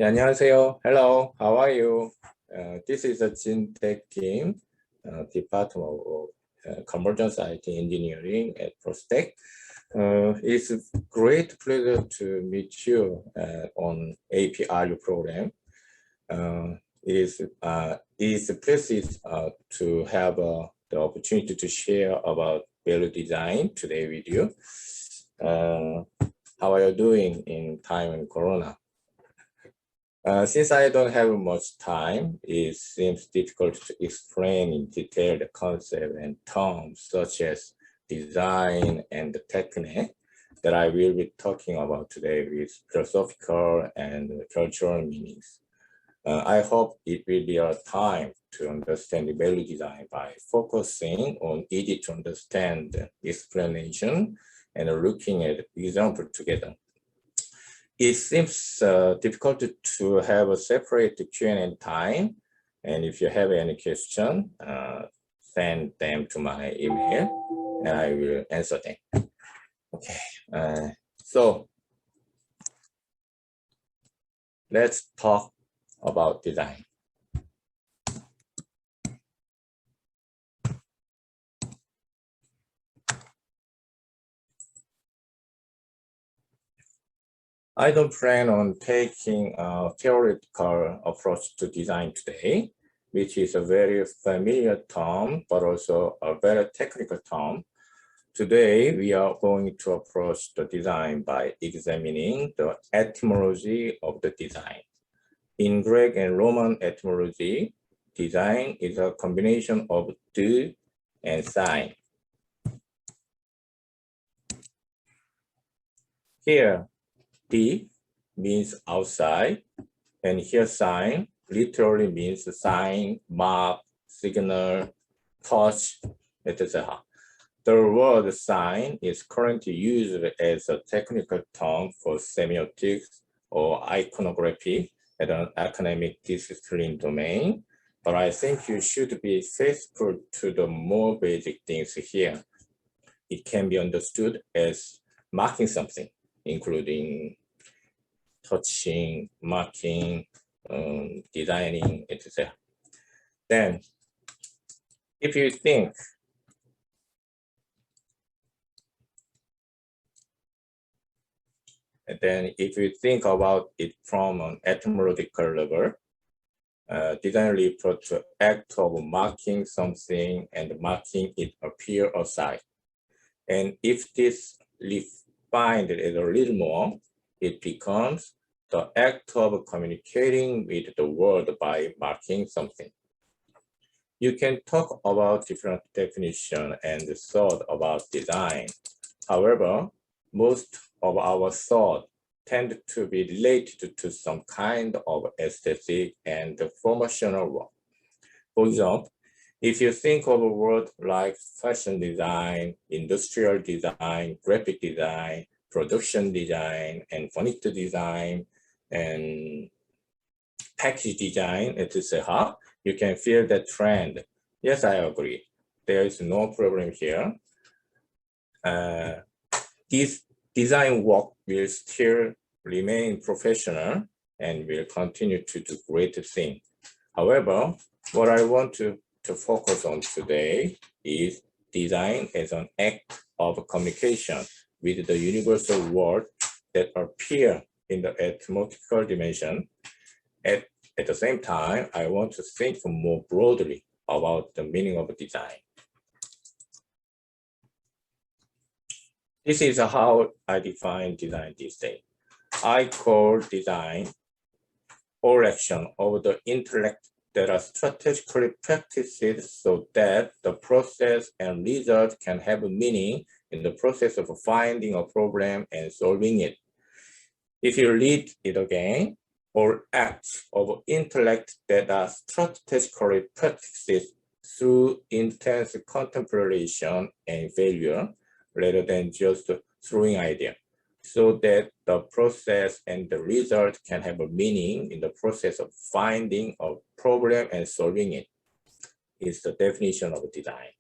Yeah, 안녕하세요. Hello, how are you? This is Jin Take Kim, Department of Convergence IT Engineering at POSTECH. It's a great pleasure to meet you on APRU program. It is a pleasure to have the opportunity to share about value design today with you. How are you doing in time in Corona? Since I don't have much time, it seems difficult to explain in detail the concept and terms such as design and techne that I will be talking about today with philosophical and cultural meanings. I hope it will be our time to understand the value design by focusing on easy to understand explanation and looking at example together. It seems difficult to have a separate Q&A time, and if you have any question, send them to my email, and I will answer them. Okay, so let's talk about design. I don't plan on taking a theoretical approach to design today, which is a very familiar term, but also a very technical term. Today, we are going to approach the design by examining the etymology of the design. In Greek and Roman etymology, design is a combination of do and sign. Here, D means outside, and here sign literally means sign, mark, signal, touch, etc. The word sign is currently used as a technical term for semiotics or iconography at an academic discipline domain, but I think you should be faithful to the more basic things here. It can be understood as marking something, including touching, marking, designing, etc. Then, if you think about it from an etymological level, design refers to act of marking something and making it appear outside. And if this refined it a little more, it becomes the act of communicating with the world by marking something. You can talk about different definitions and thought about design. However, most of our thought tend to be related to some kind of aesthetic and formational work. For example, if you think of a word like fashion design, industrial design, graphic design, production design, and furniture design, and package design, etc., you can feel the trend. Yes, I agree. There is no problem here. This design work will still remain professional and will continue to do great things. However, what I want to focus on today is design as an act of communication with the universal world that appear in the etymological dimension. At the same time, I want to think more broadly about the meaning of design. This is how I define design these days. I call design all action of the intellect that are strategically practiced so that the process and result can have a meaning in the process of finding a problem and solving it. If you read it again, all acts of intellect that are strategically practiced through intense contemplation and failure, rather than just throwing idea, so that the process and the result can have a meaning in the process of finding a problem and solving it, is the definition of design.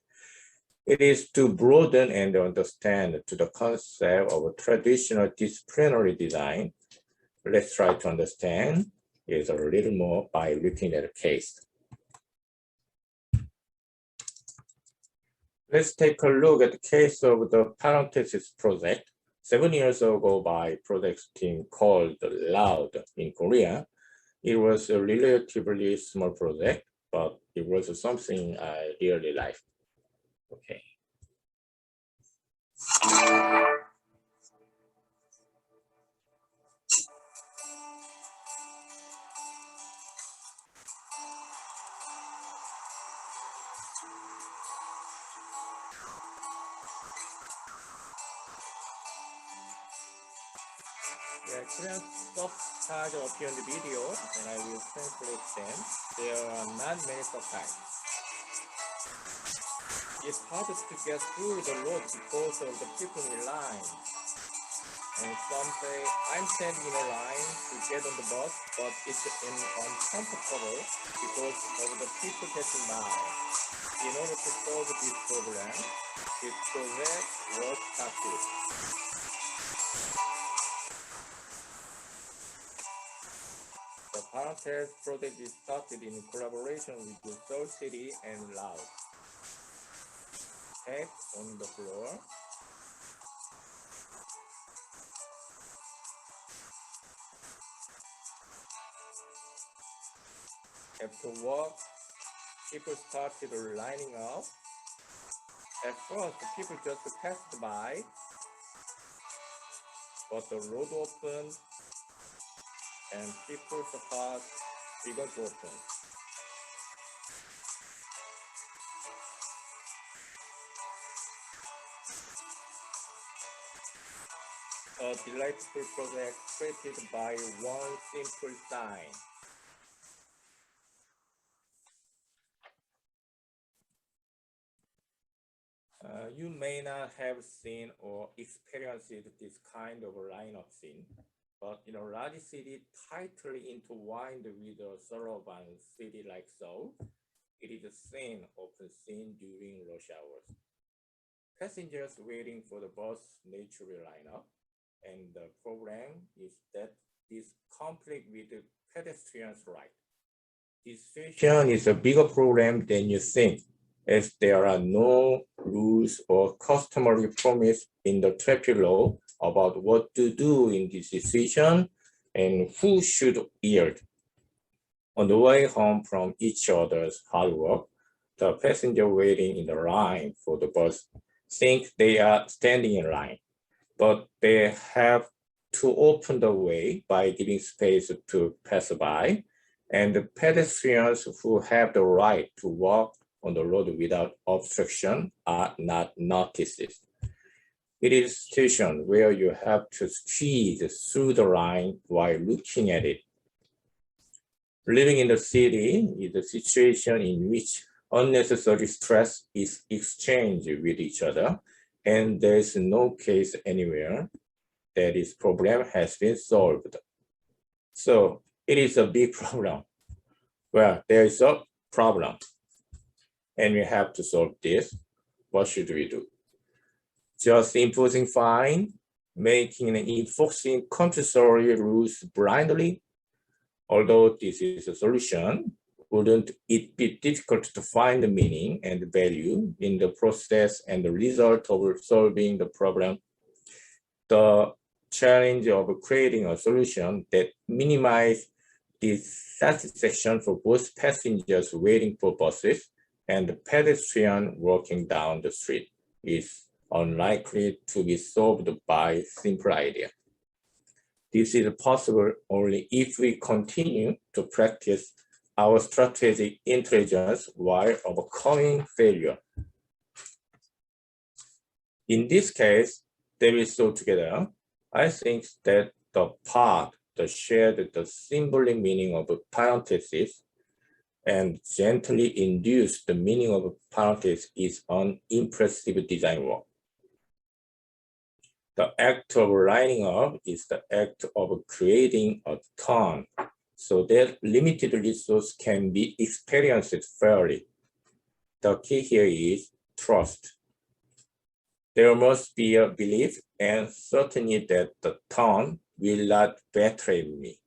It is to broaden and understand to the concept of traditional disciplinary design. Let's try to understand is a little more by looking at a case. Let's take a look at the case of the parenthesis project 7 years ago by project team called Loud in Korea. It was a relatively small project, but it was something I really liked. Okay. Yeah, Korean subtitles appear in the video, and I will translate them. There are not many subtitles. It's hard to get through the road because of the people in line. And some say, I'm standing in a line to get on the bus, but it's uncomfortable because of the people passing by. In order to solve this problem, this project was started. The parenthesis project is started in collaboration with the Seoul City and Laos. Text on the floor. After work, people started lining up. At first, people just passed by, but the road opened and people's hearts began to open. A delightful project created by one simple sign. You may not have seen or experienced this kind of lineup scene, but in a large city tightly intertwined with a suburban city like Seoul, it is a scene often seen during rush hours. Passengers waiting for the bus naturally line up, and the problem is that this conflict with the pedestrians' right. This situation is a bigger problem than you think, as there are no rules or customary promise in the traffic law about what to do in this situation and who should yield. On the way home from each other's hard work, the passenger waiting in the line for the bus think they are standing in line, but they have to open the way by giving space to pass by, and the pedestrians who have the right to walk on the road without obstruction are not noticed. It is a situation where you have to squeeze through the line while looking at it. Living in the city is a situation in which unnecessary stress is exchanged with each other, and there is no case anywhere that this problem has been solved. So it is a big problem. Well, there is a problem, and we have to solve this. What should we do? Just imposing fine, making and enforcing compulsory rules blindly? Although this is a solution, wouldn't it be difficult to find the meaning and value in the process and the result of solving the problem? The challenge of creating a solution that minimizes the satisfaction for both passengers waiting for buses and the pedestrian walking down the street is unlikely to be solved by simple idea. This is possible only if we continue to practice our strategic intelligence while overcoming failure. In this case, they will sew together. I think that the part that shared the symbolic meaning of parenthesis and gently induce the meaning of parenthesis is an impressive design work. The act of lining up is the act of creating a tone so that limited resource can be experienced fairly. The key here is trust. There must be a belief and certainty that the tone will not betray me.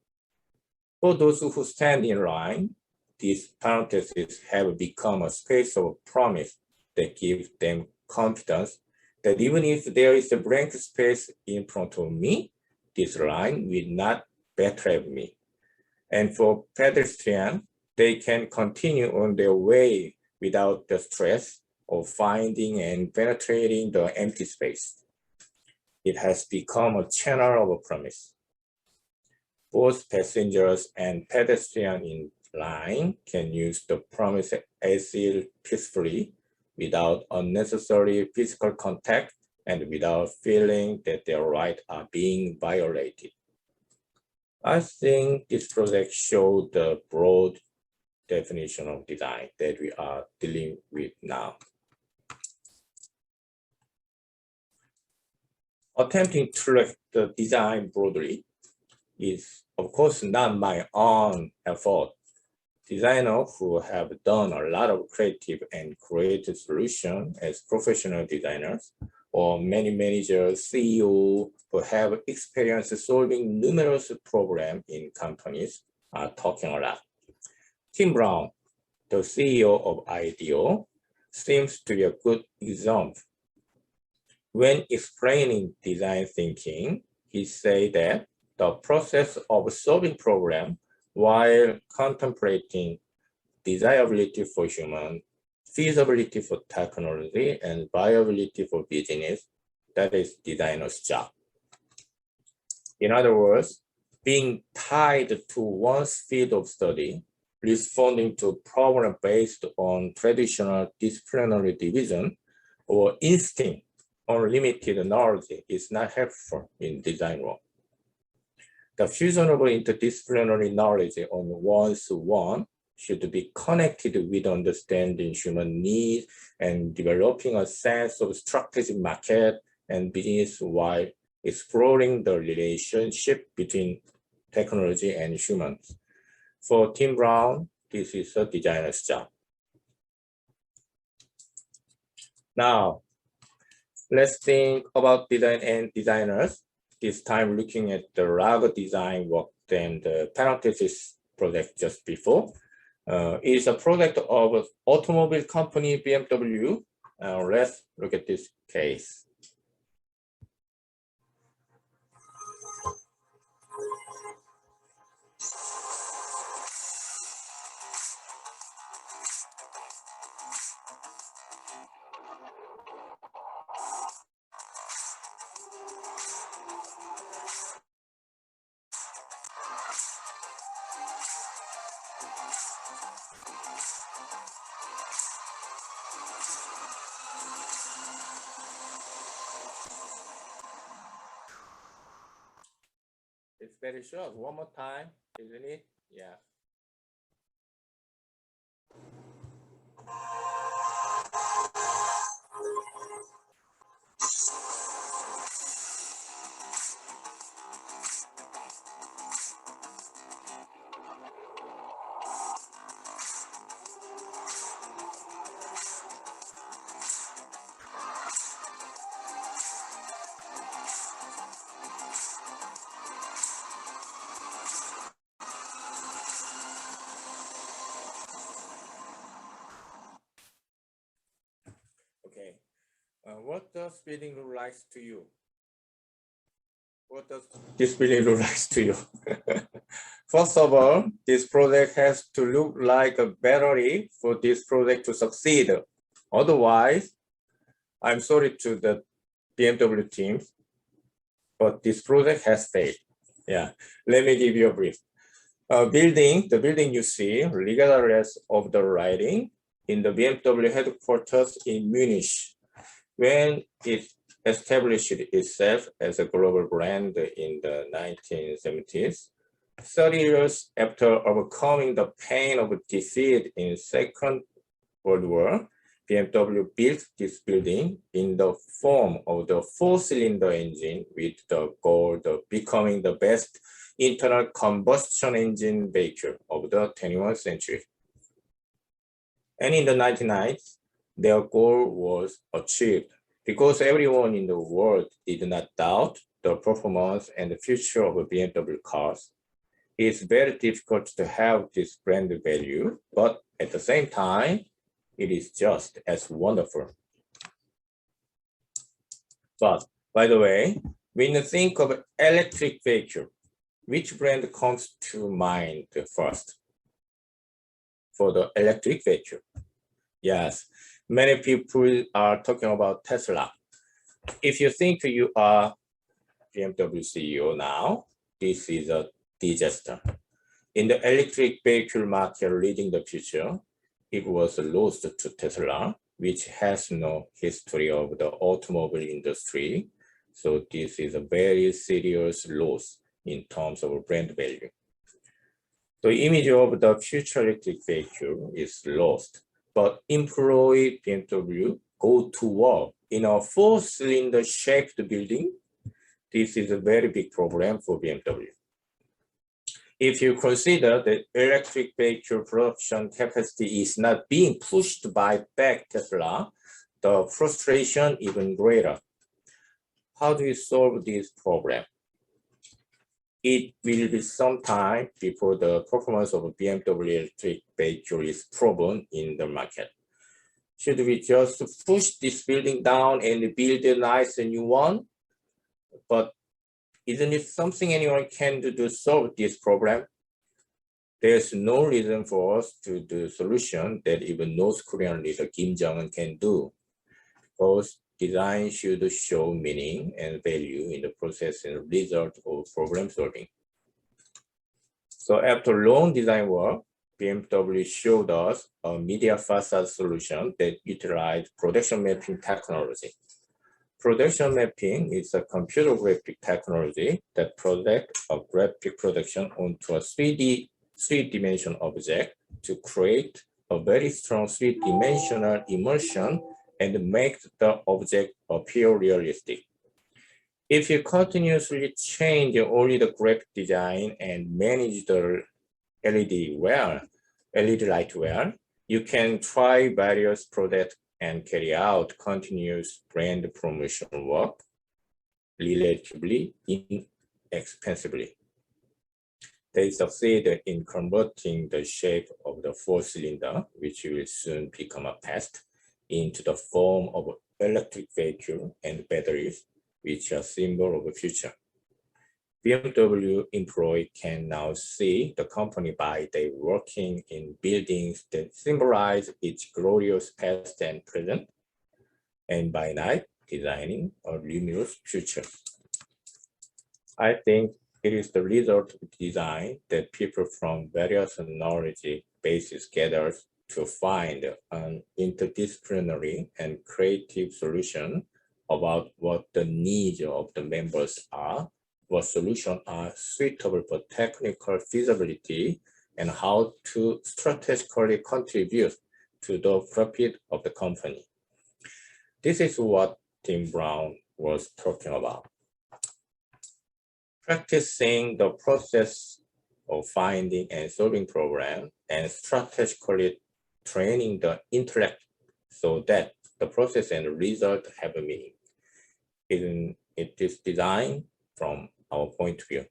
For those who stand in line, these parentheses have become a space of promise that gives them confidence that even if there is a blank space in front of me, this line will not betray me. And for pedestrians, they can continue on their way without the stress of finding and penetrating the empty space. It has become a channel of promise. Both passengers and pedestrians in line can use the promise exit peacefully without unnecessary physical contact and without feeling that their rights are being violated. I think this project shows the broad definition of design that we are dealing with now. Attempting to reflect the design broadly is, of course, not my own effort. Designers who have done a lot of creative and creative solutions as professional designers, or many managers, CEOs who have experience solving numerous problems in companies are talking a lot. Tim Brown, the CEO of IDEO, seems to be a good example. When explaining design thinking, he said that the process of solving problems while contemplating desirability for human, feasibility for technology, and viability for business, that is designer's job. In other words, being tied to one's field of study, responding to problem based on traditional disciplinary division, or instinct on limited knowledge is not helpful in design work. The fusion of interdisciplinary knowledge on one's own should be connected with understanding human needs and developing a sense of strategic market and business while exploring the relationship between technology and humans. For Tim Brown, this is a designer's job. Now, let's think about design and designers, this time looking at the RAG design work than the parenthesis project just before. It is a project of automobile company BMW. Let's look at this case. It's very short. One more time, isn't it? Yeah. Okay, what does building look like to you? What does this building look like to you? First of all, this project has to look like a battery for this project to succeed. Otherwise, I'm sorry to the BMW team, but this project has failed. Yeah, let me give you a brief. The building you see, regardless of the writing, in the BMW headquarters in Munich, when it established itself as a global brand in the 1970s. 30 years after overcoming the pain of defeat in Second World War, BMW built this building in the form of the four-cylinder engine with the goal of becoming the best internal combustion engine vehicle of the 21st century. And in the 1990s, their goal was achieved because everyone in the world did not doubt the performance and the future of BMW cars. It's very difficult to have this brand value, but at the same time, it is just as wonderful. But by the way, when you think of electric vehicle, which brand comes to mind first? For the electric vehicle? Yes, many people are talking about Tesla. If you think you are BMW CEO now, this is a disaster. In the electric vehicle market leading the future, it was lost to Tesla, which has no history of the automobile industry. So this is a very serious loss in terms of brand value. The image of the future electric vehicle is lost, but employee BMW go to work in a 4-cylinder shaped building. This is a very big problem for BMW. If you consider that electric vehicle production capacity is not being pushed by back Tesla, the frustration even greater. How do you solve this problem? It will be some time before the performance of a BMW electric vehicle is proven in the market. Should we just push this building down and build a nice new one? But isn't it something anyone can do to solve this problem? There's no reason for us to do a solution that even North Korean leader Kim Jong-un can do, because design should show meaning and value in the process and result of problem solving. So after long design work, BMW showed us a media facade solution that utilized projection mapping technology. Projection mapping is a computer graphic technology that projects a graphic projection onto a three-dimensional object to create a very strong three-dimensional immersion and make the object appear realistic. If you continuously change only the graphic design and manage the LED light well, you can try various products and carry out continuous brand promotion work relatively inexpensively. They succeeded in converting the shape of the 4-cylinder, which will soon become a past, into the form of electric vehicle and batteries, which are symbol of the future. BMW employees can now see the company by day working in buildings that symbolize its glorious past and present, and by night designing a luminous future. I think it is the result of design that people from various knowledge bases gather to find an interdisciplinary and creative solution about what the needs of the members are, what solutions are suitable for technical feasibility, and how to strategically contribute to the profit of the company. This is what Tim Brown was talking about. Practicing the process of finding and solving problems and strategically training the intellect so that the process and result have a meaning. It is design from our point of view.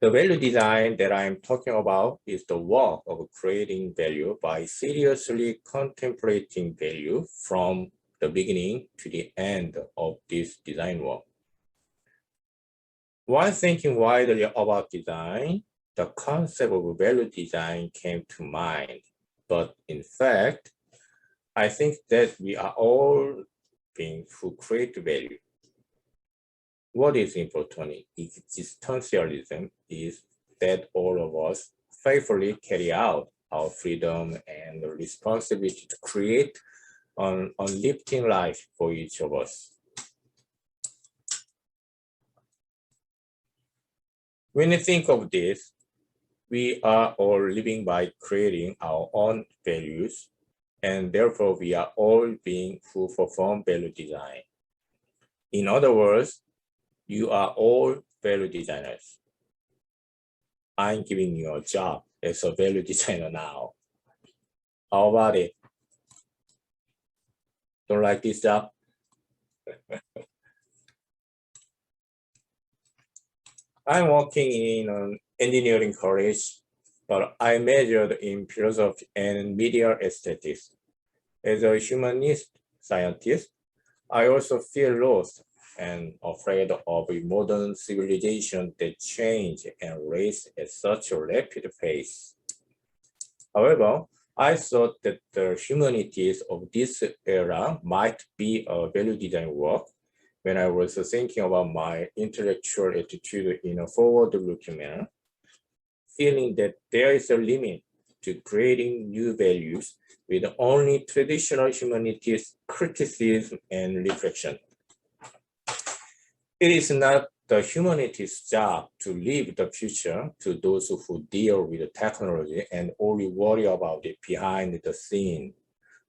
The value design that I'm talking about is the work of creating value by seriously contemplating value from the beginning to the end of this design work. While thinking widely about design, the concept of value design came to mind. But in fact, I think that we are all beings who create value. What is important in existentialism is that all of us faithfully carry out our freedom and responsibility to create an uplifting life for each of us. When you think of this, we are all living by creating our own values, and therefore we are all beings who perform value design. In other words, you are all value designers. I'm giving you a job as a value designer now. How about it? Don't like this job? I'm working in an engineering college, but I majored in philosophy and media aesthetics. As a humanist scientist, I also feel lost and afraid of a modern civilization that change and race at such a rapid pace. However, I thought that the humanities of this era might be a value design work when I was thinking about my intellectual attitude in a forward-looking manner, feeling that there is a limit to creating new values with only traditional humanities criticism and reflection. It is not the humanities' job to leave the future to those who deal with technology and only worry about it behind the scene.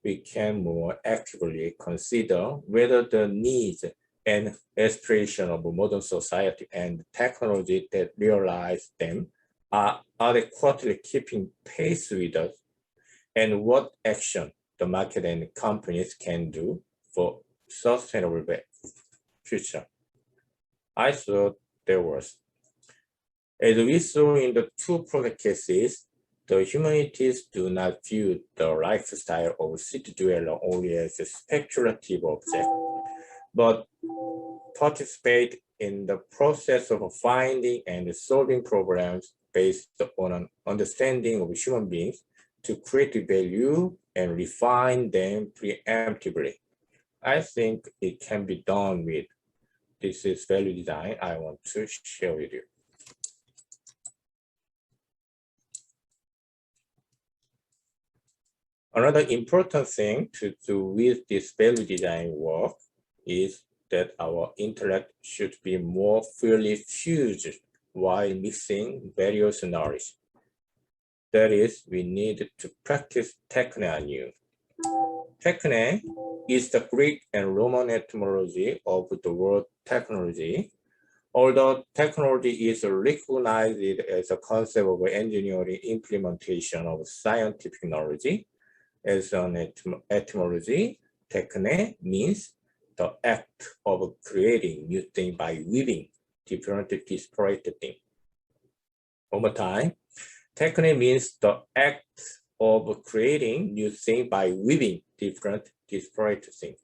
We can more actively consider whether the needs and aspiration of modern society and technology that realize them are adequately keeping pace with us, and what action the market and companies can do for sustainable future. I thought there was. As we saw in the two project cases, the humanities do not view the lifestyle of city dweller only as a speculative object, but participate in the process of finding and solving problems based on an understanding of human beings to create value and refine them preemptively. I think it can be done with this is value design I want to share with you. Another important thing to do with this value design work is that our intellect should be more fully fused while mixing various knowledge. That is, we need to practice techne anew. Techne is the Greek and Roman etymology of the word technology. Although technology is recognized as a concept of engineering implementation of scientific knowledge, as an etymology, techne means the act of creating new things by weaving different disparate things. One more time, techne means the act of creating new things by weaving different disparate things.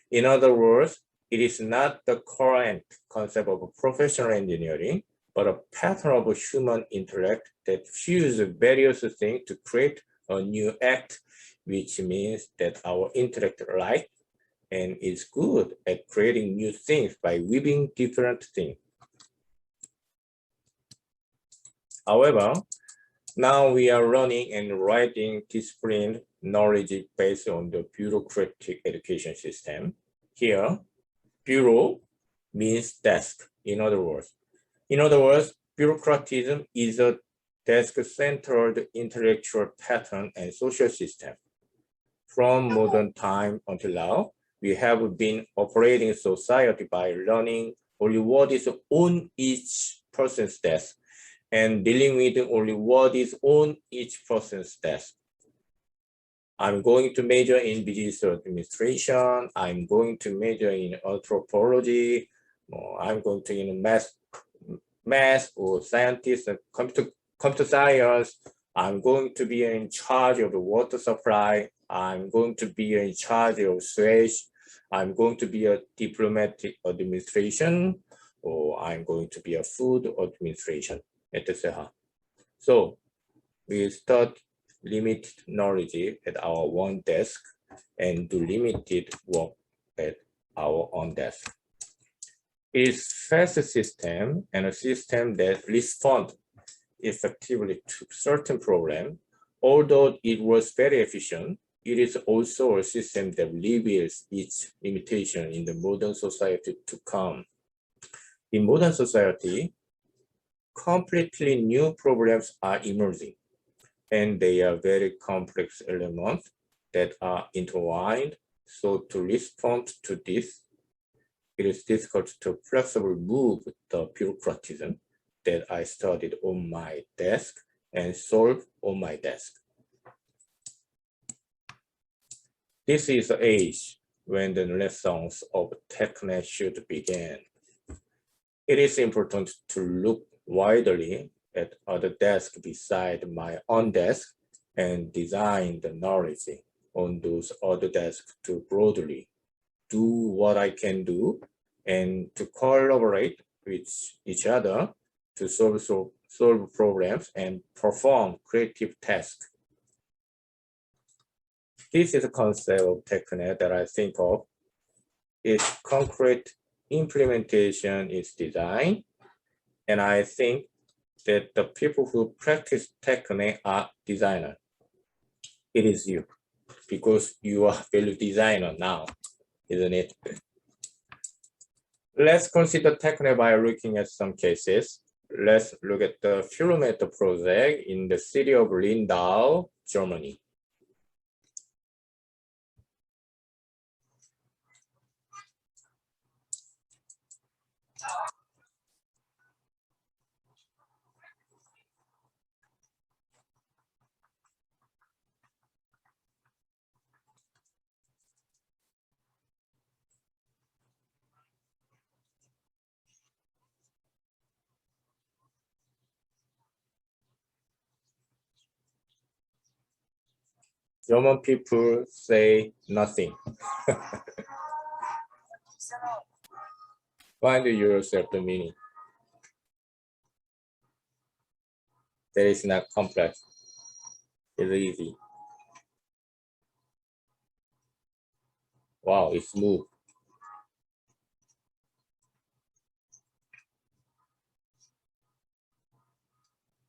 In other words, it is not the current concept of professional engineering, but a pattern of human intellect that fuses various things to create a new act, which means that our intellect likes and is good at creating new things by weaving different things. However, now we are running and writing disciplined knowledge based on the bureaucratic education system. Here, bureau means desk, in other words. In other words, bureaucratism is a desk-centered intellectual pattern and social system. From modern time until now, we have been operating society by learning only what is on each person's desk and dealing with only what is on each person's desk. I'm going to major in business administration. I'm going to major in anthropology. I'm going to in math or scientist and computer science. I'm going to be in charge of the water supply. I'm going to be in charge of sewage. I'm going to be a diplomatic administration, or I'm going to be a food administration, etc. So we start limited knowledge at our one desk and do limited work at our own desk. It is fast system and a system that responds effectively to certain problem. Although it was very efficient, it is also a system that reveals its limitation in the modern society to come. In modern society, completely new problems are emerging, and they are very complex elements that are intertwined. So to respond to this, it is difficult to flexibly move the bureaucratism that I studied on my desk and solve on my desk. This is the age when the lessons of techne should begin. It is important to look widely at other desk beside my own desk and design the knowledge on those other desks to broadly do what I can do and to collaborate with each other to solve problems and perform creative tasks. This is a concept of techne that I think of. Its concrete implementation is design, and I think that the people who practice techne are designers. It is you, because you are value designer now, isn't it? Let's consider techne by looking at some cases. Let's look at the Philometer project in the city of Lindau, Germany. German people say nothing. Find yourself the meaning. That is not complex. It's easy. Wow, it's smooth.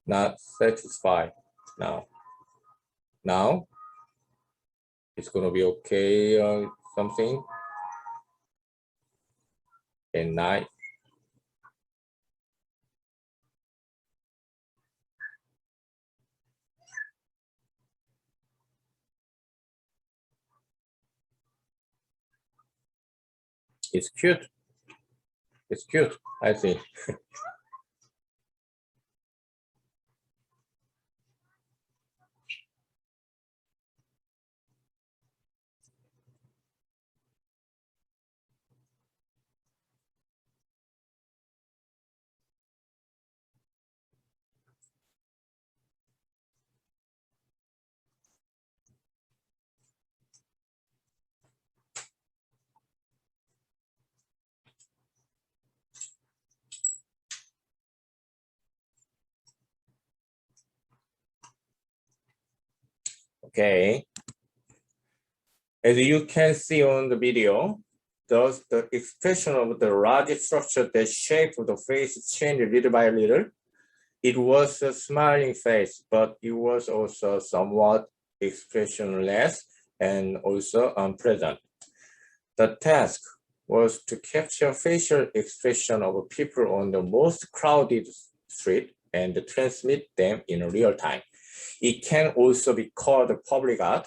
Not satisfied now. Now, it's gonna be okay or something. And night. It's cute. It's cute, I think. Okay. As you can see on the video, thus the expression of the large structure that shape of the face changed little by little. It was a smiling face, but it was also somewhat expressionless and also unpleasant. The task was to capture facial expression of people on the most crowded street and transmit them in real time. It can also be called public art.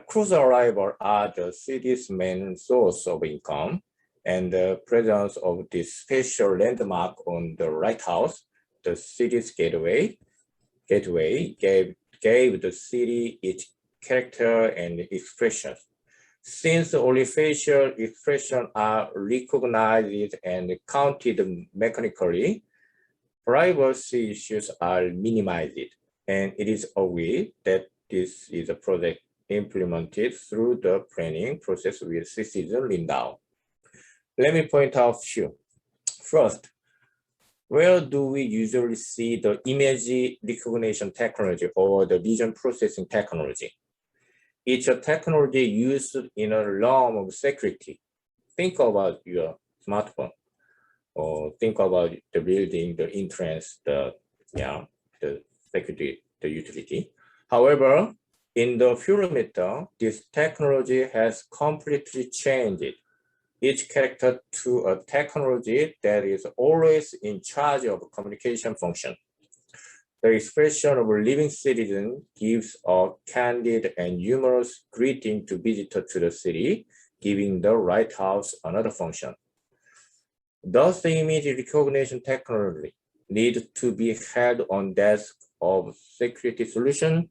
Cruise arrivals are the city's main source of income, and the presence of this special landmark on the lighthouse, the city's gateway gave the city its character and expression. Since only facial expressions are recognized and counted mechanically, privacy issues are minimized, and it is agreed that this is a project implemented through the planning process with citizen Lindau. Let me point out a few. First, where do we usually see the image recognition technology or the vision processing technology? It's a technology used in a realm of security. Think about your smartphone, or think about the building, the entrance, the security, the utility. However, in the Philometer, this technology has completely changed its character to a technology that is always in charge of communication function. The expression of a living citizen gives a candid and humorous greeting to visitors to the city, giving the lighthouse another function. Does the image recognition technology need to be held on desk of security solution?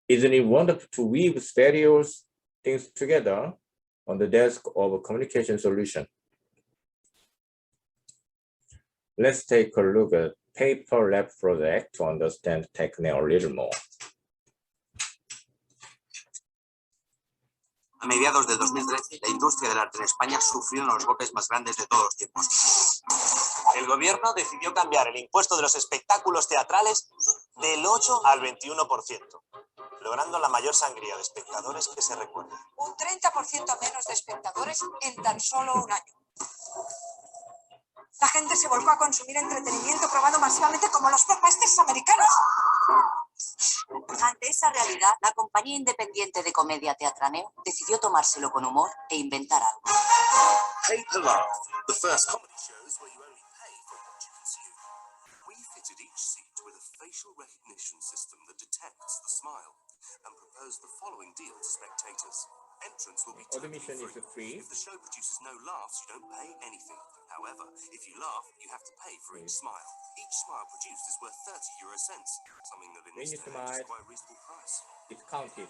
Isn't it wonderful to weave stereo things together on the desk of a communication solution? Let's take a look at paper lab project to understand techne a little more. A mediados del 2013, la industria del arte en España sufrió uno de los golpes más grandes de todos los tiempos. El gobierno decidió cambiar el impuesto de los espectáculos teatrales del 8 al 21%, logrando la mayor sangría de espectadores que se recuerde. Un 30% menos de espectadores en tan solo un año. La gente se volcó a consumir entretenimiento probado masivamente como los blockbusters americanos. Ante esa realidad, la compañía independiente de comedia Teatraneo decidió tomárselo con humor e inventar algo. Paper Laugh, the first comedy shows where you only pay for what you consume. We fitted each seat with a facial recognition system that detects the smile and proposed the following deal to spectators. Entrance will be totally Admission is free. If the show produces no laughs, you don't pay anything. However, if you laugh, you have to pay for each smile. Each smile produced is worth 30 euro cents, something that in When this you day is smile, quite a reasonable price. it's counted.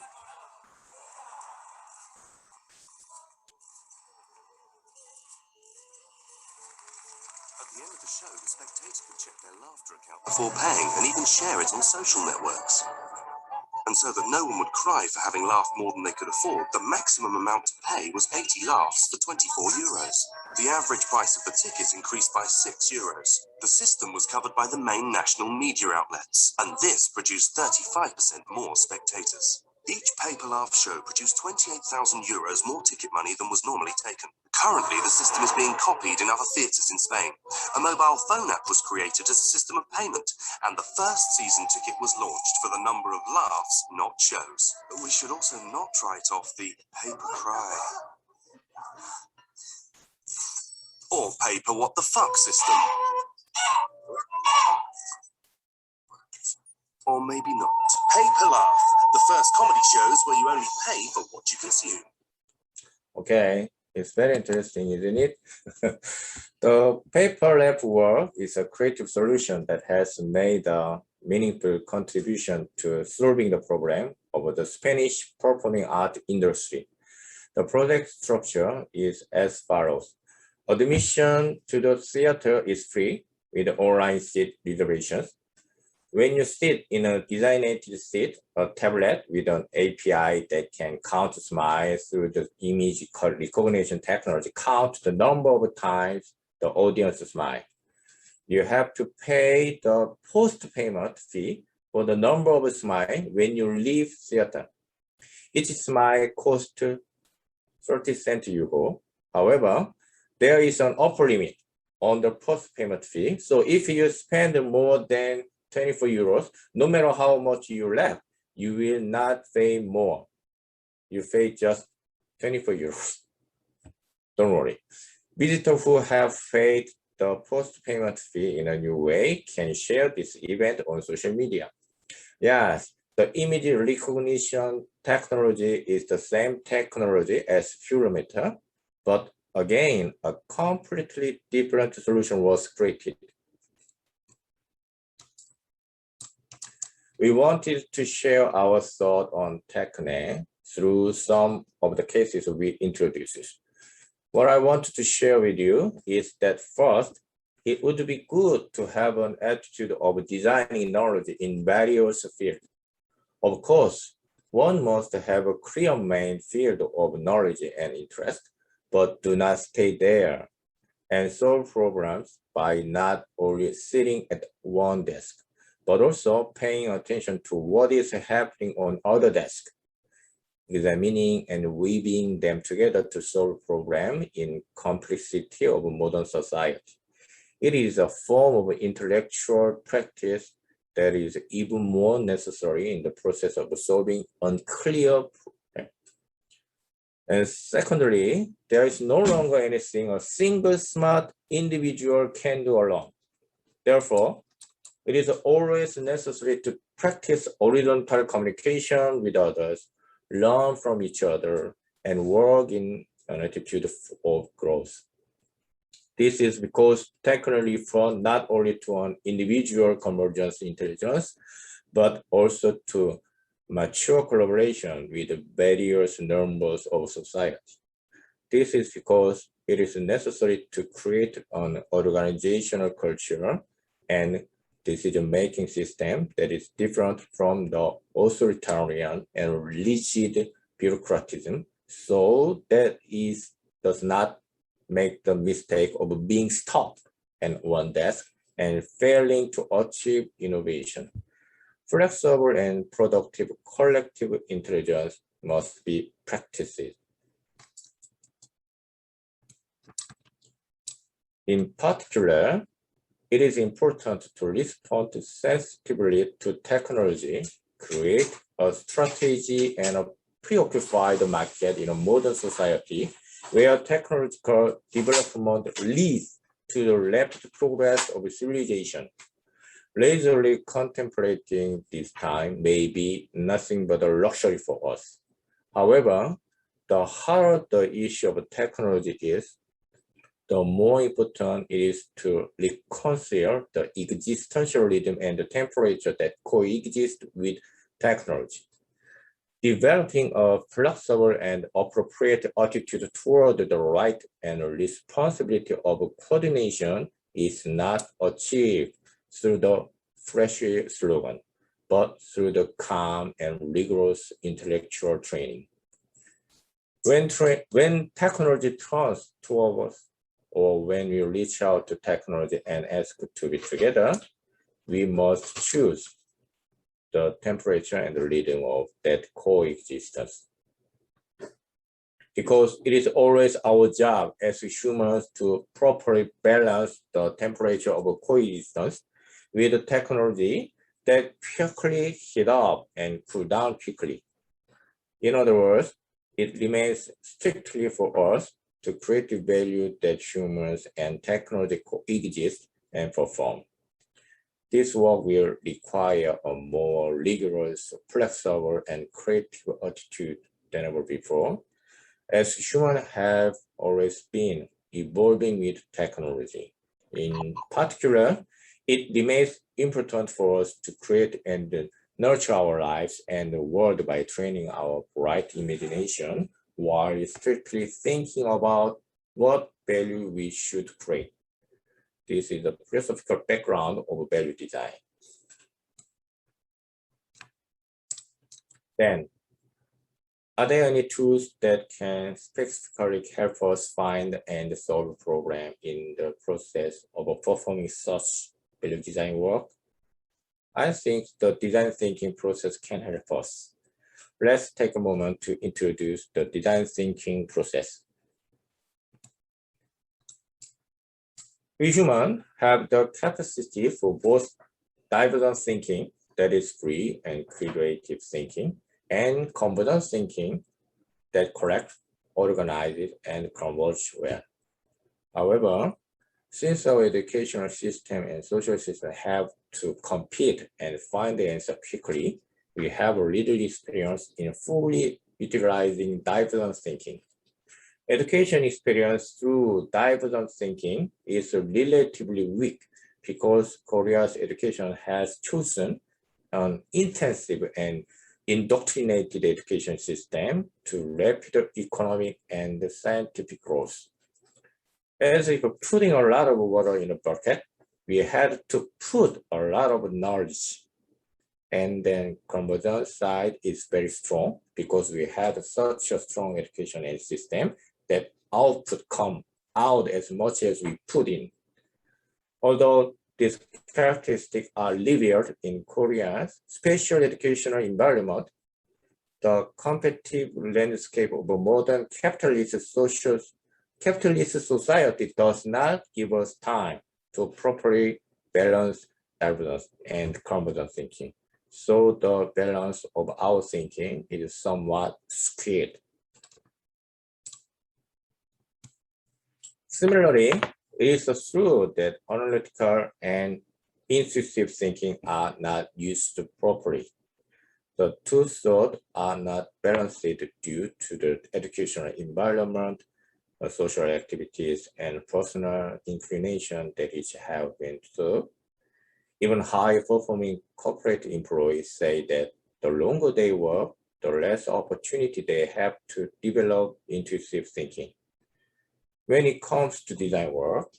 At the end of the show, the spectator could check their laughter account before paying and even share it on social networks. And so that no one would cry for having laughed more than they could afford, the maximum amount to pay was 80 laughs for 24 euros. The average price of the ticket increased by 6 euros. The system was covered by the main national media outlets, and this produced 35% more spectators. Each Paper Laugh show produced 28,000 euros more ticket money than was normally taken. Currently, the system is being copied in other theatres in Spain. A mobile phone app was created as a system of payment, and the first season ticket was launched for the number of laughs, not shows. But we should also not write off the paper cry or paper what the fuck system. Or maybe not. Paper Laugh, the first comedy shows where you only pay for what you consume. Okay, it's very interesting, isn't it? The paper lab work is a creative solution that has made a meaningful contribution to solving the problem of the Spanish performing art industry. The project structure is as follows. Admission to the theater is free with online seat reservations. When you sit in a designated seat, a tablet with an API that can count smiles through the image recognition technology counts the number of times the audience smiles. You have to pay the post-payment fee for the number of smiles when you leave theater. Each smile costs 30 cents euro. However, there is an upper limit on the post-payment fee. So if you spend more than 24 euros, no matter how much you left, you will not pay more. You pay just 24 euros. Don't worry. Visitors who have paid the post-payment fee in a new way can share this event on social media. Yes, the image recognition technology is the same technology as Furometer, but again, a completely different solution was created. We wanted to share our thought on techne through some of the cases we introduced. What I want to share with you is that first, it would be good to have an attitude of designing knowledge in various fields. Of course, one must have a clear main field of knowledge and interest, but do not stay there and solve problems by not only sitting at one desk, but also paying attention to what is happening on other desks, examining and weaving them together to solve problems in complexity of modern society. It is a form of intellectual practice that is even more necessary in the process of solving unclear problems. And secondly, there is no longer anything a single smart individual can do alone. Therefore, it is always necessary to practice horizontal communication with others, learn from each other, and work in an attitude of growth. This is because technically refer not only to an individual convergence intelligence, but also to mature collaboration with various members of society. This is because it is necessary to create an organizational culture and decision-making system that is different from the authoritarian and rigid bureaucratism, so that it does not make the mistake of being stuck at one desk and failing to achieve innovation. Flexible and productive collective intelligence must be practiced. In particular, it is important to respond sensitively to technology, create a strategy and preoccupy the market in a modern society where technological development leads to the rapid progress of civilization. Lazily contemplating this time may be nothing but a luxury for us. However, the harder the issue of technology is, the more important it is to reconcile the existentialism and the temperature that coexist with technology. Developing a flexible and appropriate attitude toward the right and responsibility of coordination is not achieved through the flashy slogan, but through the calm and rigorous intellectual training. When technology turns toward us, or when we reach out to technology and ask to be together, we must choose the temperature and the rhythm of that coexistence. Because it is always our job as humans to properly balance the temperature of coexistence with the technology that quickly heat up and cool down quickly. In other words, it remains strictly for us to create the value that humans and technology coexist and perform. This work will require a more rigorous, flexible, and creative attitude than ever before, as humans have always been evolving with technology. In particular, it remains important for us to create and nurture our lives and the world by training our bright imagination while strictly thinking about what value we should create. This is the philosophical background of value design. Then, are there any tools that can specifically help us find and solve a problem in the process of performing such value design work? I think the design thinking process can help us. Let's take a moment to introduce the design thinking process. We humans have the capacity for both divergent thinking, that is free and creative thinking, and convergent thinking that collects, organizes, and converges well. However, since our educational system and social system have to compete and find the answer quickly, we have little experience in fully utilizing divergent thinking. Education experience through divergent thinking is relatively weak because Korea's education has chosen an intensive and indoctrinated education system to rapid economic and scientific growth. As if putting a lot of water in a bucket, we had to put a lot of knowledge. And then convergent side is very strong because we had such a strong education system that output come out as much as we put in. Although these characteristics are revealed in Korea's special educational environment, the competitive landscape of a modern capitalist society does not give us time to properly balance divergence and convergent thinking. So the balance of our thinking is somewhat skewed. Similarly, it is true that analytical and intuitive thinking are not used properly. The two thoughts are not balanced due to the educational environment, social activities, and personal inclination that each have been served. Even high-performing corporate employees say that the longer they work, the less opportunity they have to develop intuitive thinking. when it comes to design work,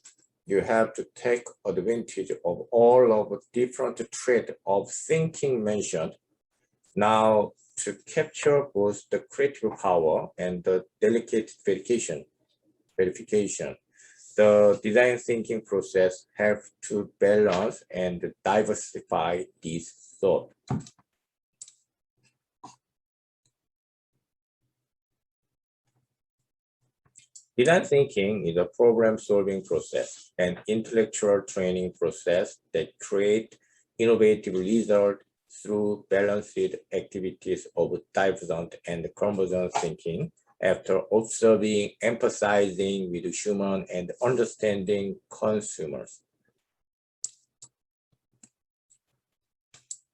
you have to take advantage of all of the different traits of thinking mentioned now to capture both the creative power and the delicate verification. The design thinking process have to balance and diversify these thoughts. Design thinking is a problem-solving process and intellectual training process that create innovative results through balanced activities of divergent and convergent thinking after observing, empathizing with human and understanding consumers.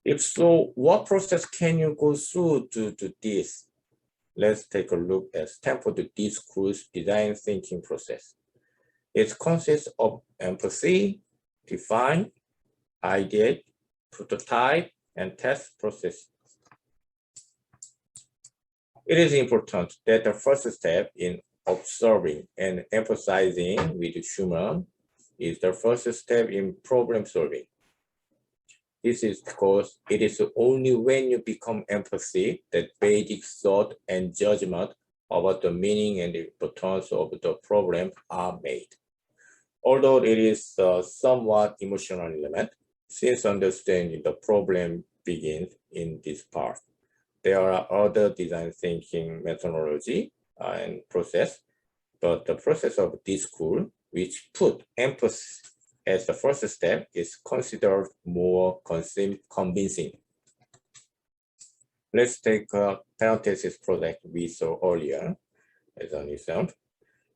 If so, what process can you go through to do this? Let's take a look at Stanford discourse design thinking process. It consists of empathy, define, ideate, prototype, and test process. It is important that the first step in observing and empathizing with human is the first step in problem solving. This is because it is only when you become empathy that basic thought and judgment about the meaning and the importance of the problem are made. Although it is a somewhat emotional element, since understanding the problem begins in this part. There are other design thinking methodology and process, but the process of discourse, which put emphasis as the first step, is considered more convincing. Let's take a parenthesis project we saw earlier as an example.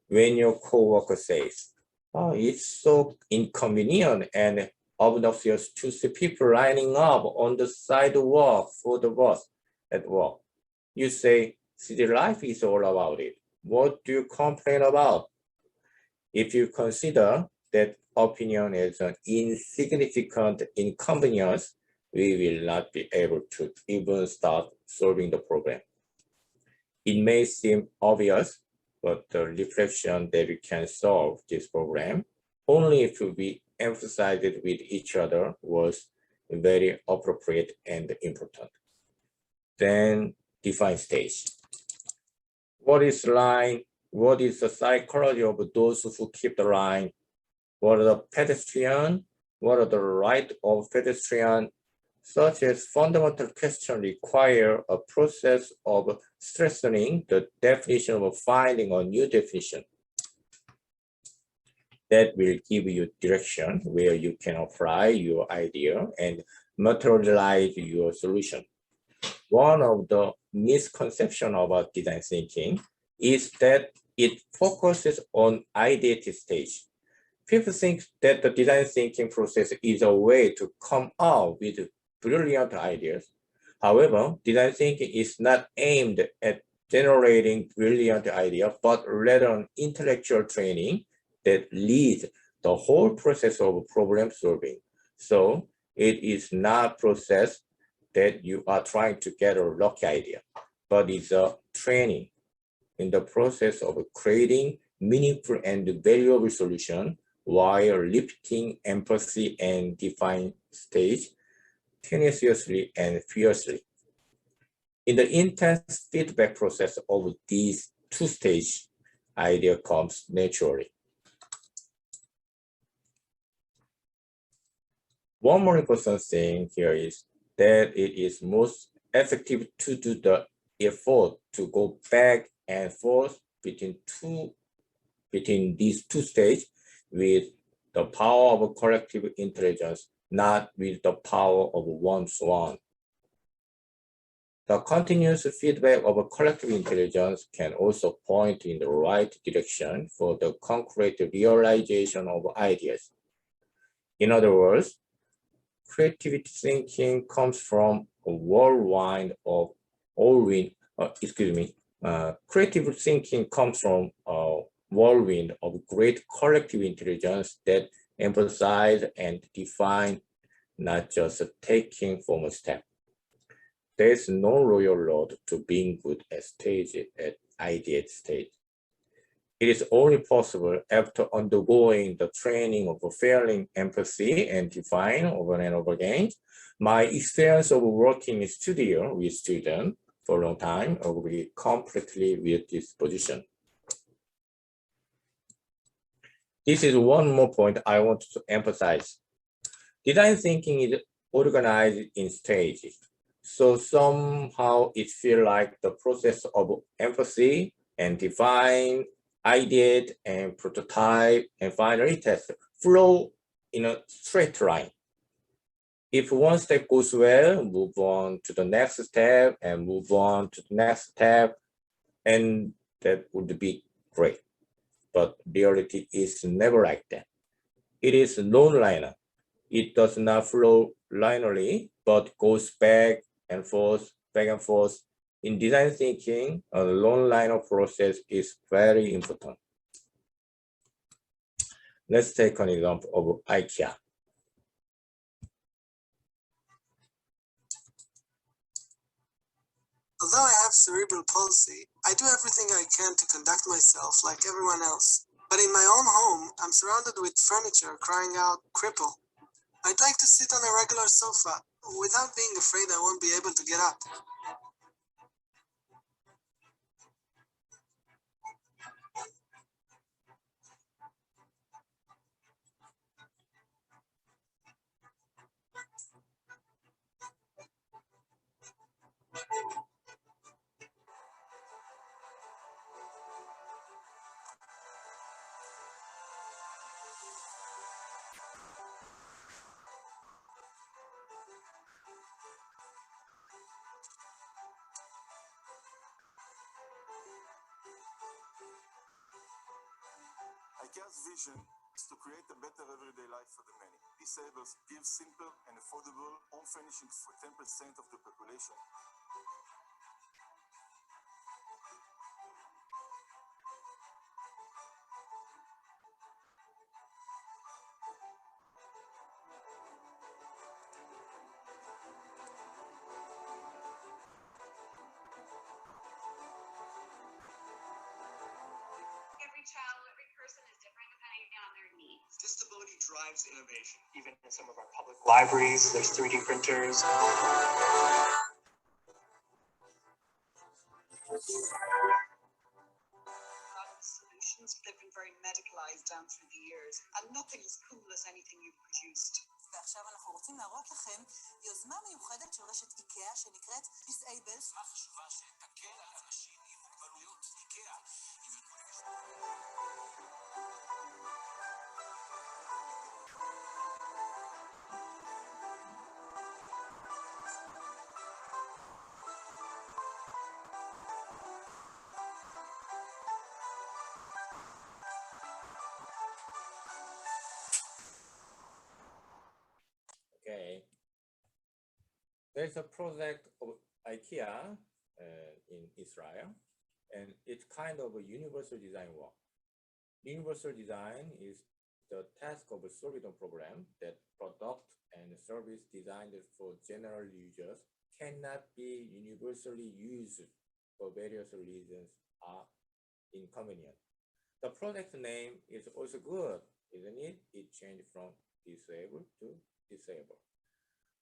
When your coworker says, "Oh, it's so inconvenient and obnoxious to see people lining up on the sidewalk for the bus at work," you say, "City life is all about it. What do you complain about?" If you consider that opinion is an insignificant inconvenience, we will not be able to even start solving the problem. It may seem obvious, but the reflection that we can solve this problem only if we emphasize it with each other was very appropriate and important. Then define stage. What is line? What is the psychology of those who keep the line? What are the pedestrians? What are the rights of pedestrians? Such as fundamental questions require a process of strengthening the definition of finding a new definition that will give you direction where you can apply your idea and materialize your solution. One of the misconceptions about design thinking is that it focuses on ideative stage. People think that the design thinking process is a way to come out with brilliant ideas. However, design thinking is not aimed at generating brilliant ideas, but rather an intellectual training that leads the whole process of problem solving. So it is not a process that you are trying to get a lucky idea, but it's a training in the process of creating meaningful and valuable solution while lifting empathy and define stage tenaciously and fiercely. In the intense feedback process of these two stages, idea comes naturally. One more important thing here is that it is most effective to do the effort to go back and forth between these two stages with the power of collective intelligence, not with the power of one swan. The continuous feedback of a collective intelligence can also point in the right direction for the concrete realization of ideas. In other words, creative thinking comes from a creative thinking comes from a whirlwind of great collective intelligence that emphasize and define, not just taking formal step. There is no royal road to being good at ideate stage. It is only possible after undergoing the training of feeling empathy and define over and over again. My experience of working in studio with students for a long time agree completely with this position. This is one more point I want to emphasize. Design thinking is organized in stages. So somehow it feels like the process of empathy and define, ideate, and prototype, and finally test flow in a straight line. If one step goes well, move on to the next step and move on to the next step, and that would be great. But reality is never like that. It is non-linear. It does not flow linearly, but goes back and forth. In design thinking, a non-linear process is very important. Let's take an example of IKEA. Although I have cerebral palsy, I do everything I can to conduct myself like everyone else. But in my own home, I'm surrounded with furniture crying out, cripple. I'd like to sit on a regular sofa without being afraid I won't be able to get up. IKEA's vision is to create a better everyday life for the many. Disabled give simple and affordable home furnishings for 10% of the population. Every child, every person is different depending on their needs. Disability drives innovation. Even in some of our public libraries, there's 3D printers. Solutions, they've been very medicalized down through the years, and nothing as cool as anything you've produced. ועכשיו אנחנו רוצים להראות לכם יוזמה מיוחדת של רשת איקאה שנקראת Disable. חשובה שתקל על אנשים עם מוגבלויות. איקאה. Okay. There's a project of IKEA in Israel, and it's kind of a universal design work. Universal design is the task of solving a program that product and service designed for general users cannot be universally used for various reasons are inconvenient. The project name is also good, isn't it? It changed from disabled to disabled.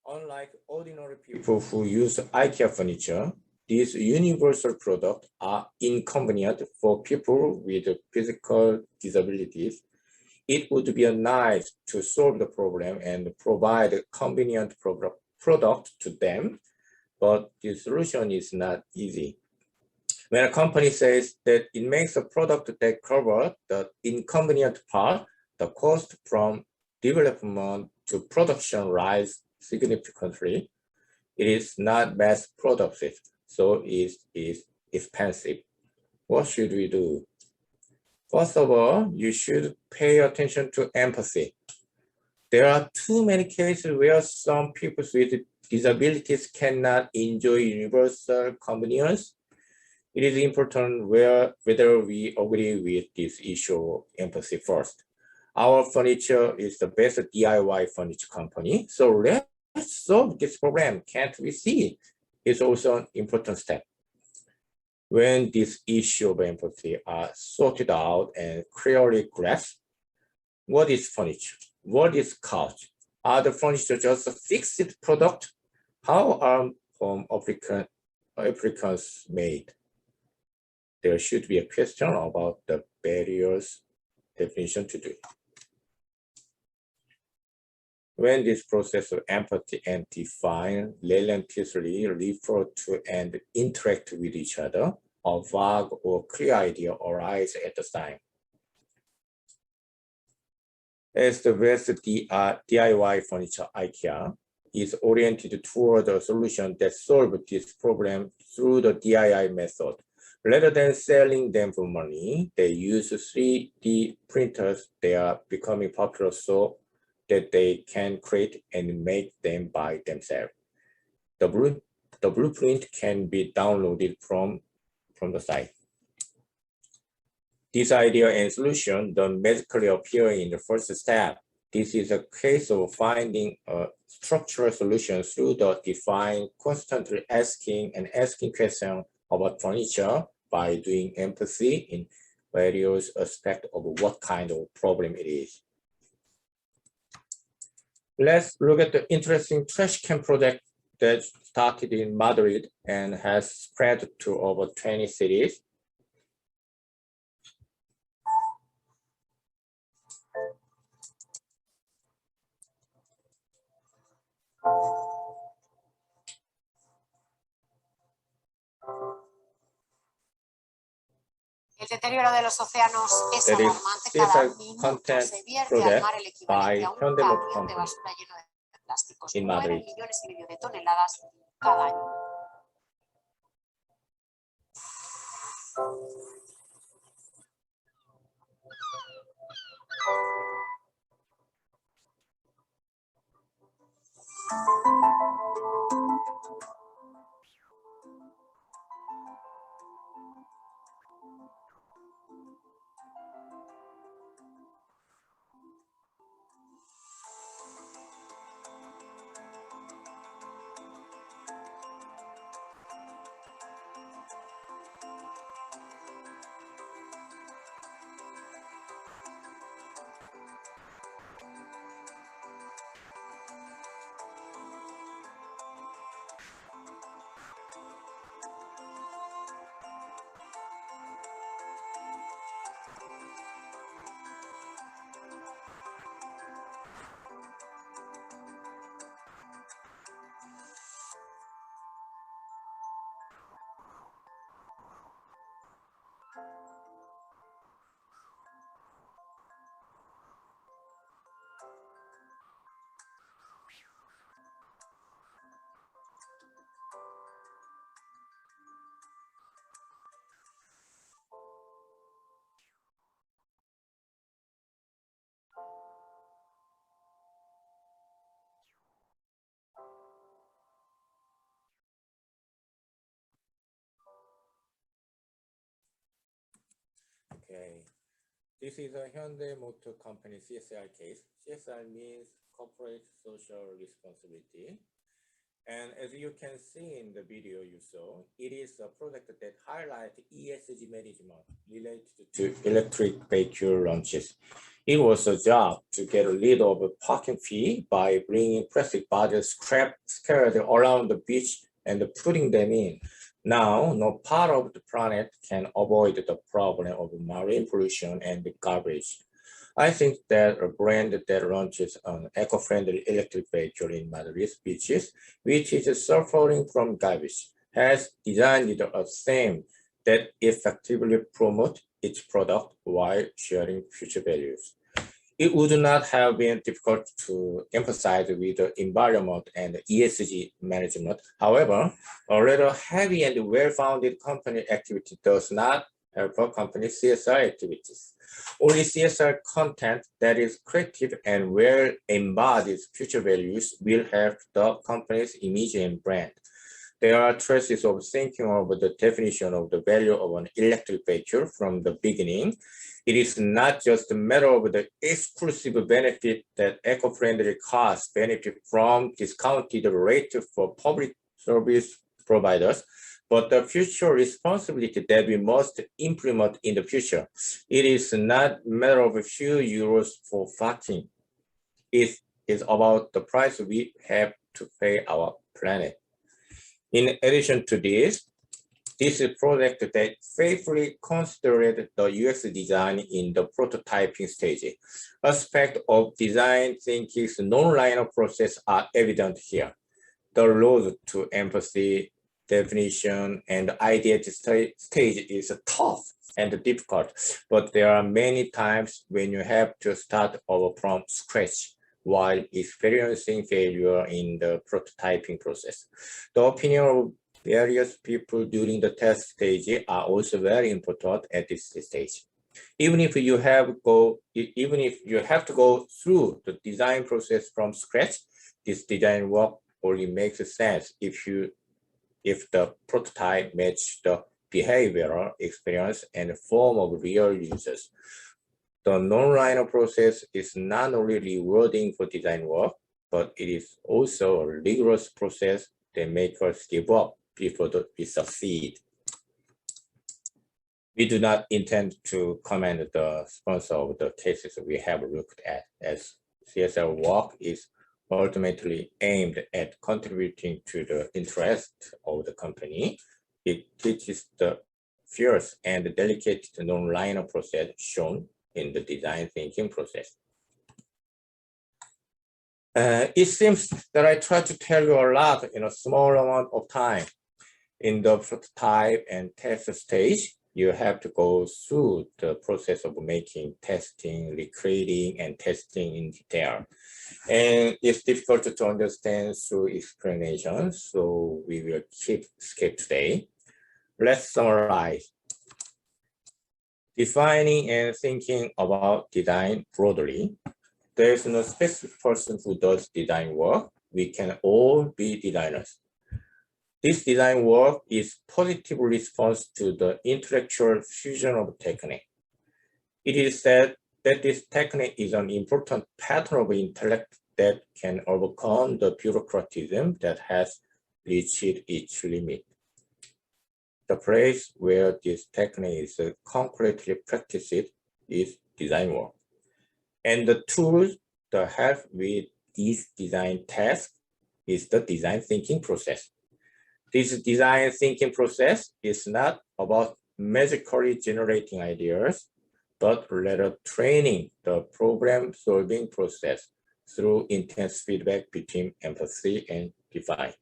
Unlike ordinary people who use IKEA furniture, these universal products are inconvenient for people with physical disabilities. It would be nice to solve the problem and provide a convenient product to them, but the solution is not easy. When a company says that it makes a product that covers the inconvenient part, the cost from development to production rise significantly. It is not mass productive, so it is expensive. What should we do? First of all, you should pay attention to empathy. There are too many cases where some people with disabilities cannot enjoy universal convenience. It is important whether we agree with this issue of empathy first. Our furniture is the best DIY furniture company, so let's solve this problem. Can't we see? It's also an important step. When this issue of empathy are sorted out and clearly grasped, what is furniture? What is couch? Are the furniture just a fixed product? How are home applicants made? There should be a question about the barriers definition to do. When this process of empathy and define relentlessly refer to and interact with each other, a vague or clear idea arises at the time. As the best DIY furniture, IKEA, is oriented toward a solution that solves this problem through the DIY method. Rather than selling them for money, they use 3D printers. They are becoming popular so that they can create and make them by themselves. The blueprint can be downloaded from the site. This idea and solution don't magically appear in the first step. This is a case of finding a structural solution through the define, constantly asking questions about furniture by doing empathy in various aspects of what kind of problem it is. Let's look at the interesting trash can project that started in Madrid and has spread to over 20 cities. El deterioro de los océanos es alarmante. Cada minuto se vierte al mar el equivalente a un camión de basura lleno de plásticos. Mueren millones y medio de toneladas cada año. Okay, this is a Hyundai Motor Company CSR case. CSR means corporate social responsibility. And as you can see in the video you saw, it is a product that highlights ESG management related to electric vehicle launches. It was a job to get rid of a parking fee by bringing plastic bottles scattered around the beach and putting them in. Now, no part of the planet can avoid the problem of marine pollution and garbage. I think that a brand that launches an eco-friendly electric vehicle in Madrid's beaches, which is suffering from garbage, has designed a theme that effectively promotes its product while sharing future values. It would not have been difficult to emphasize with the environment and ESG management. However, a rather heavy and well-founded company activity does not help a company's CSR activities. Only CSR content that is creative and well embodies future values will help the company's image and brand. There are traces of thinking over the definition of the value of an electric vehicle from the beginning. It is not just a matter of the exclusive benefit that eco-friendly cars benefit from discounted rate for public service providers, but the future responsibility that we must implement in the future. It is not a matter of a few euros for vaccine. It is about the price we have to pay our planet. In addition to this is a project that faithfully considered the UX design in the prototyping stage. Aspects of design thinking's non-linear process are evident here. The road to empathy, definition, and ideate stage is tough and difficult, but there are many times when you have to start over from scratch while experiencing failure in the prototyping process. The opinion of various people during the test stage are also very important at this stage. Even if you have to go through the design process from scratch, this design work only makes sense if the prototype matches the behavioral experience and form of real users. The non-linear process is not only rewarding for design work, but it is also a rigorous process that makes us give up before we succeed. We do not intend to comment the sponsor of the cases we have looked at, as CSL work is ultimately aimed at contributing to the interest of the company. It teaches the fierce and delicate non-linear process shown in the design thinking process. It seems that I try to tell you a lot in a small amount of time. In the prototype and test stage, you have to go through the process of making, testing, recreating, and testing in detail. And it's difficult to understand through explanation, so we will skip today. Let's summarize. Defining and thinking about design broadly. There is no specific person who does design work. We can all be designers. This design work is positive response to the intellectual fusion of techne. It is said that this techne is an important pattern of intellect that can overcome the bureaucratism that has reached its limit. The place where this techne is concretely practiced is design work. And the tool to help with these design tasks is the design thinking process. This design thinking process is not about magically generating ideas, but rather training the problem solving process through intense feedback between empathy and design.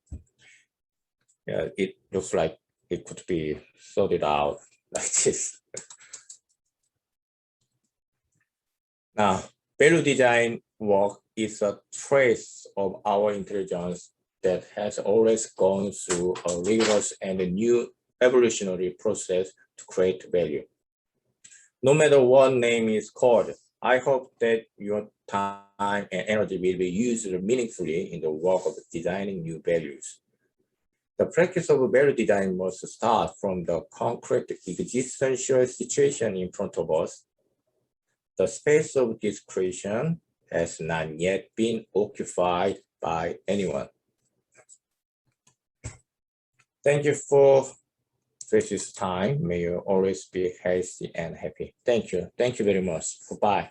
It looks like it could be sorted out like this. Now, value design work is a trace of our intelligence that has always gone through a rigorous and a new evolutionary process to create value. No matter what name is called, I hope that your time and energy will be used meaningfully in the work of designing new values. The practice of value design must start from the concrete existential situation in front of us. The space of this creation has not yet been occupied by anyone. Thank you for precious time. May you always be healthy and happy. Thank you. Thank you very much. Goodbye.